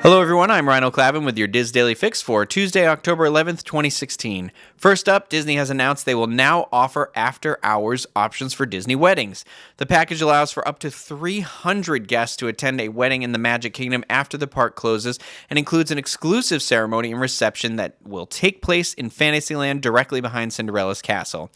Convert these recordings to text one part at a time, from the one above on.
Hello everyone, I'm Rhino Clavin with your Diz Daily Fix for Tuesday, October 11th, 2016. First up, Disney has announced they will now offer after-hours options for Disney weddings. The package allows for up to 300 guests to attend a wedding in the Magic Kingdom after the park closes and includes an exclusive ceremony and reception that will take place in Fantasyland directly behind Cinderella's castle.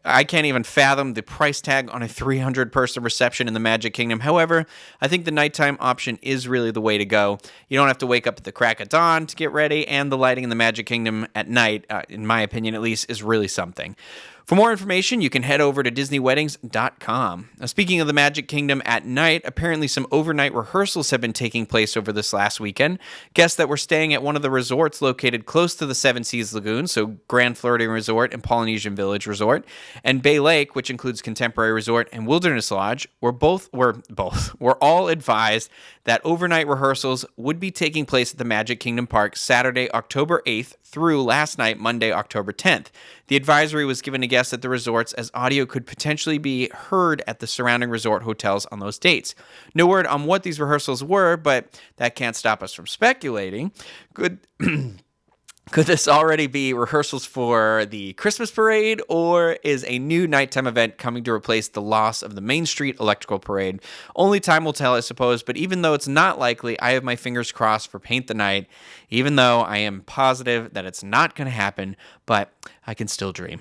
I can't even fathom the price tag on a 300-person reception in the Magic Kingdom. However, I think the nighttime option is really the way to go. You don't have to wake up at the crack of dawn to get ready, and the lighting in the Magic Kingdom at night, in my opinion at least, is really something. For more information, you can head over to DisneyWeddings.com. Now, speaking of the Magic Kingdom at night, apparently some overnight rehearsals have been taking place over this last weekend. Guests that were staying at one of the resorts located close to the Seven Seas Lagoon, so Grand Floridian Resort and Polynesian Village Resort, and Bay Lake, which includes Contemporary Resort and Wilderness Lodge, were all advised that overnight rehearsals would be taking place at the Magic Kingdom Park Saturday, October 8th through last night, Monday, October 10th. The advisory was given to guests at the resorts as audio could potentially be heard at the surrounding resort hotels on those dates. No word on what these rehearsals were, but that can't stop us from speculating. Could this already be rehearsals for the Christmas parade, or is a new nighttime event coming to replace the loss of the Main Street Electrical Parade? Only time will tell, I suppose, but even though it's not likely, I have my fingers crossed for Paint the Night, even though I am positive that it's not going to happen, but I can still dream.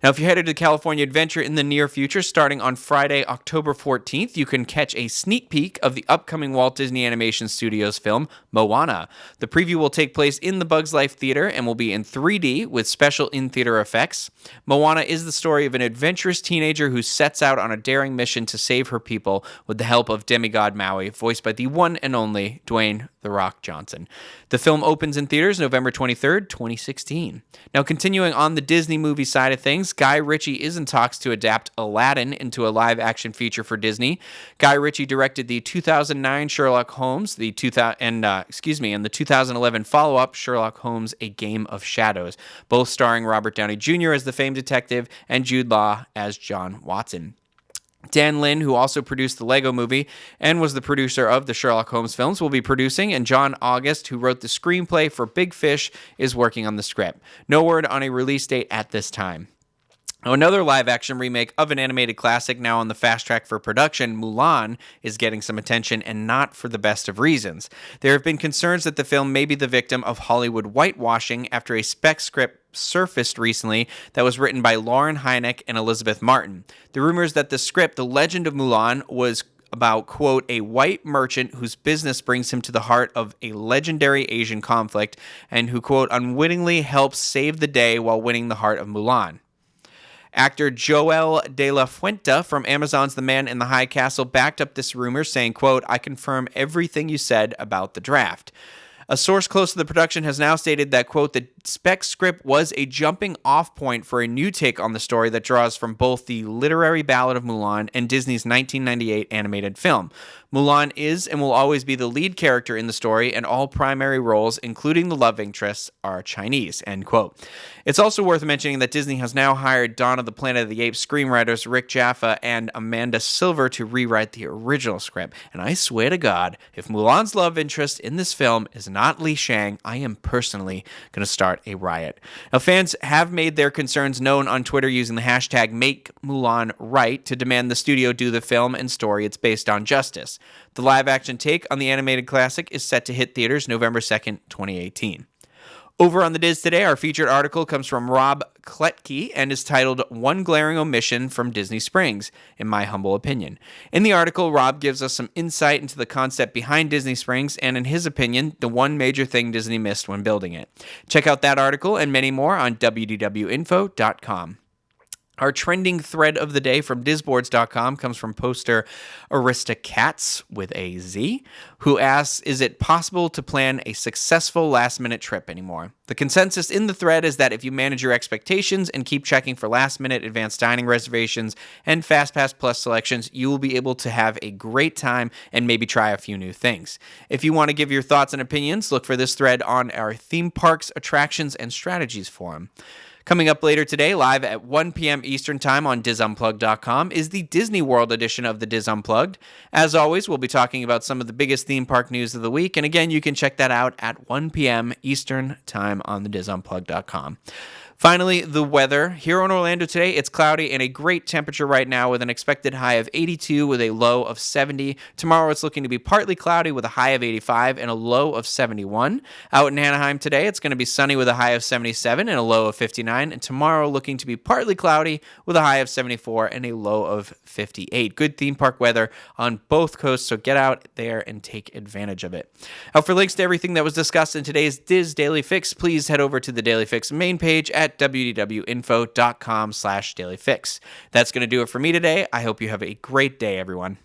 Now, if you're headed to California Adventure in the near future, starting on Friday, October 14th, you can catch a sneak peek of the upcoming Walt Disney Animation Studios film, Moana. The preview will take place in the Bugs Life Theater and will be in 3D with special in-theater effects. Moana is the story of an adventurous teenager who sets out on a daring mission to save her people with the help of demigod Maui, voiced by the one and only Dwayne "The Rock" Johnson. The film opens in theaters November 23rd, 2016. Now, continuing on the Disney movie side of things, Guy Ritchie is in talks to adapt Aladdin into a live-action feature for Disney. Guy Ritchie directed the 2009 Sherlock Holmes, and the 2011 follow-up Sherlock Holmes: A Game of Shadows, both starring Robert Downey Jr. as the famed detective and Jude Law as John Watson. Dan Lin, who also produced the Lego Movie and was the producer of the Sherlock Holmes films, will be producing, and John August, who wrote the screenplay for Big Fish, is working on the script. No word on a release date at this time. Now, another live-action remake of an animated classic now on the fast track for production, Mulan, is getting some attention, and not for the best of reasons. There have been concerns that the film may be the victim of Hollywood whitewashing after a spec script surfaced recently that was written by Lauren Hynek and Elizabeth Martin. The rumors that the script, The Legend of Mulan, was about, quote, a white merchant whose business brings him to the heart of a legendary Asian conflict and who, quote, unwittingly helps save the day while winning the heart of Mulan. Actor Joel De La Fuente from Amazon's The Man in the High Castle backed up this rumor, saying, quote, I confirm everything you said about the draft. A source close to the production has now stated that, quote, the spec script was a jumping off point for a new take on the story that draws from both the literary ballad of Mulan and Disney's 1998 animated film. Mulan is and will always be the lead character in the story, and all primary roles, including the love interests, are Chinese, end quote. It's also worth mentioning that Disney has now hired Dawn of the Planet of the Apes screenwriters Rick Jaffa and Amanda Silver to rewrite the original script. And I swear to God, if Mulan's love interest in this film is not Li Shang, I am personally going to start a riot. Now, fans have made their concerns known on Twitter using the hashtag #MakeMulanRight to demand the studio do the film and story it's based on justice. The live-action take on the animated classic is set to hit theaters November 2nd, 2018. Over on the Diz Today, our featured article comes from Rob Kletke and is titled One Glaring Omission from Disney Springs, in my humble opinion. In the article, Rob gives us some insight into the concept behind Disney Springs and, in his opinion, the one major thing Disney missed when building it. Check out that article and many more on wdwinfo.com. Our trending thread of the day from Disboards.com comes from poster Aristocats with a Z, who asks, is it possible to plan a successful last-minute trip anymore? The consensus in the thread is that if you manage your expectations and keep checking for last-minute advanced dining reservations and FastPass Plus selections, you will be able to have a great time and maybe try a few new things. If you want to give your thoughts and opinions, look for this thread on our Theme Parks, Attractions, and Strategies forum. Coming up later today, live at 1 p.m. Eastern Time on DizUnplugged.com, is the Disney World edition of the Diz Unplugged. As always, we'll be talking about some of the biggest theme park news of the week, and again, you can check that out at 1 p.m. Eastern Time on the DizUnplugged.com. Finally, the weather. Here in Orlando today, it's cloudy and a great temperature right now with an expected high of 82 with a low of 70. Tomorrow, it's looking to be partly cloudy with a high of 85 and a low of 71. Out in Anaheim today, it's going to be sunny with a high of 77 and a low of 59. And tomorrow, looking to be partly cloudy with a high of 74 and a low of 58. Good theme park weather on both coasts, so get out there and take advantage of it. Now, for links to everything that was discussed in today's Diz Daily Fix, please head over to the Daily Fix main page at wdwinfo.com/dailyfix. That's going to do it for me today. I hope you have a great day, everyone.